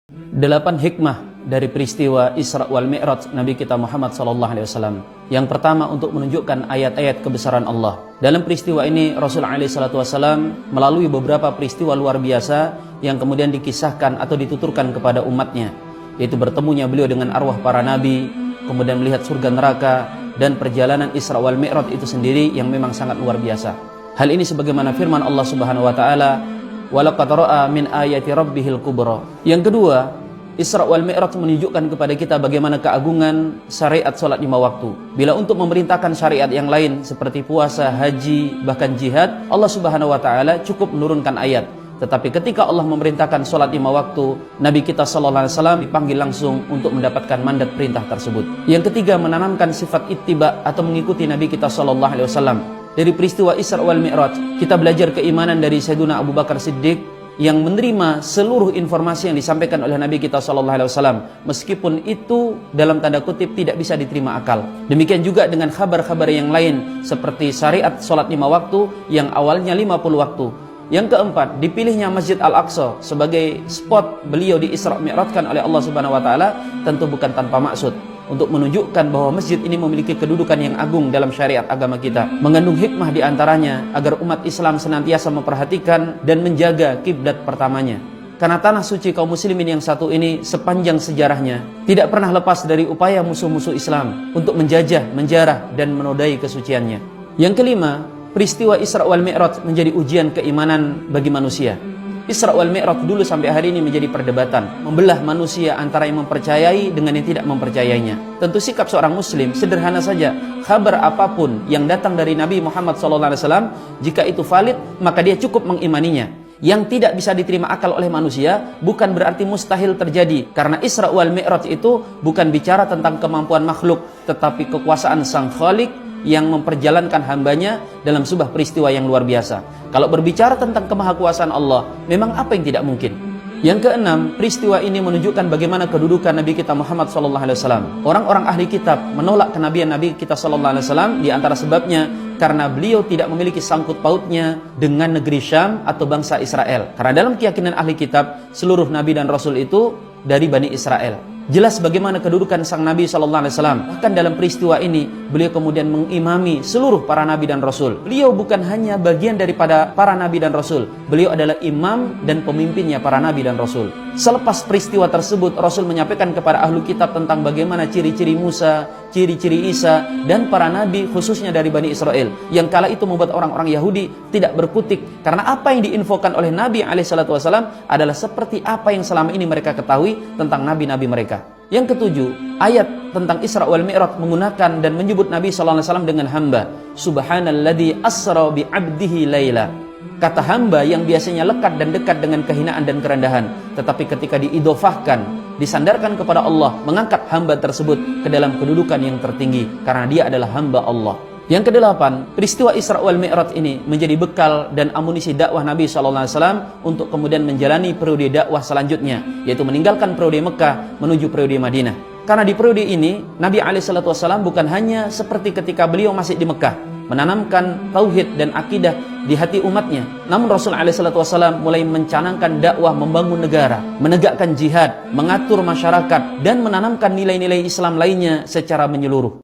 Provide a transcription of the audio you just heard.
8 hikmah dari peristiwa Isra wal Mi'raj Nabi kita Muhammad SAW. Yang pertama, untuk menunjukkan ayat-ayat kebesaran Allah. Dalam peristiwa ini Rasul SAW melalui beberapa peristiwa luar biasa yang kemudian dikisahkan atau dituturkan kepada umatnya, yaitu bertemunya beliau dengan arwah para nabi, kemudian melihat surga neraka, dan perjalanan Isra wal Mi'raj itu sendiri yang memang sangat luar biasa. Hal ini sebagaimana firman Allah Subhanahu wa taala, "Walaqad ra'a min ayati rabbihil kubra." Yang kedua, Isra wal Mi'raj menunjukkan kepada kita bagaimana keagungan syariat salat 5 waktu. Bila untuk memerintahkan syariat yang lain seperti puasa, haji, bahkan jihad, Allah Subhanahu wa taala cukup menurunkan ayat. Tetapi ketika Allah memerintahkan salat 5 waktu, Nabi kita sallallahu alaihi wasallam dipanggil langsung untuk mendapatkan mandat perintah tersebut. Yang ketiga, menanamkan sifat ittiba atau mengikuti Nabi kita sallallahu alaihi wasallam. Dari peristiwa Isra wal Mi'raj, kita belajar keimanan dari Sayyidina Abu Bakar Siddiq yang menerima seluruh informasi yang disampaikan oleh Nabi kita SAW, meskipun itu dalam tanda kutip tidak bisa diterima akal. Demikian juga dengan kabar-kabar yang lain seperti syariat sholat 5 waktu yang awalnya 50 waktu. Yang keempat, dipilihnya Masjid Al-Aqsa sebagai spot beliau di Isra Mi'rajkan oleh Allah Subhanahu wa taala tentu bukan tanpa maksud, untuk menunjukkan bahwa masjid ini memiliki kedudukan yang agung dalam syariat agama kita. Mengandung hikmah diantaranya agar umat Islam senantiasa memperhatikan dan menjaga kiblat pertamanya. Karena tanah suci kaum muslimin yang satu ini sepanjang sejarahnya tidak pernah lepas dari upaya musuh-musuh Islam untuk menjajah, menjarah, dan menodai kesuciannya. Yang kelima, peristiwa Isra wal Mi'raj menjadi ujian keimanan bagi manusia. Isra wal Mi'raj dulu sampai hari ini menjadi perdebatan, membelah manusia antara yang mempercayai dengan yang tidak mempercayainya. Tentu sikap seorang muslim sederhana saja, kabar apapun yang datang dari Nabi Muhammad SAW, jika itu valid maka dia cukup mengimaninya. Yang tidak bisa diterima akal oleh manusia bukan berarti mustahil terjadi, karena Isra wal Mi'raj itu bukan bicara tentang kemampuan makhluk, tetapi kekuasaan Sang Khalik yang memperjalankan hambanya dalam sebuah peristiwa yang luar biasa. Kalau berbicara tentang kemahakuasaan Allah, memang apa yang tidak mungkin? Yang keenam, peristiwa ini menunjukkan bagaimana kedudukan Nabi kita Muhammad SAW. Orang-orang ahli kitab menolak kenabian Nabi kita SAW, di antara sebabnya karena beliau tidak memiliki sangkut pautnya dengan negeri Syam atau bangsa Israel. Karena dalam keyakinan ahli kitab, seluruh Nabi dan Rasul itu dari Bani Israel. Jelas bagaimana kedudukan sang Nabi SAW. Bahkan dalam peristiwa ini, beliau kemudian mengimami seluruh para Nabi dan Rasul. Beliau bukan hanya bagian daripada para Nabi dan Rasul, beliau adalah imam dan pemimpinnya para Nabi dan Rasul. Selepas peristiwa tersebut, Rasul menyampaikan kepada ahlu kitab tentang bagaimana ciri-ciri Musa, ciri-ciri Isa, dan para Nabi khususnya dari Bani Israel, yang kala itu membuat orang-orang Yahudi tidak berkutik, karena apa yang diinfokan oleh Nabi SAW adalah seperti apa yang selama ini mereka ketahui tentang Nabi-Nabi mereka. Yang ketujuh, ayat tentang Isra wal Mi'raj menggunakan dan menyebut Nabi SAW dengan hamba. Subhanalladzi asra bi 'abdihi laila. Kata hamba yang biasanya lekat dan dekat dengan kehinaan dan kerendahan, tetapi ketika diidofahkan, disandarkan kepada Allah, mengangkat hamba tersebut ke dalam kedudukan yang tertinggi, karena dia adalah hamba Allah. Yang kedelapan, peristiwa Isra wal Mi'raj ini menjadi bekal dan amunisi dakwah Nabi SAW untuk kemudian menjalani periode dakwah selanjutnya, yaitu meninggalkan periode Mekah menuju periode Madinah. Karena di periode ini, Nabi SAW bukan hanya seperti ketika beliau masih di Mekah, menanamkan tauhid dan akidah di hati umatnya, namun Rasul SAW mulai mencanangkan dakwah membangun negara, menegakkan jihad, mengatur masyarakat, dan menanamkan nilai-nilai Islam lainnya secara menyeluruh.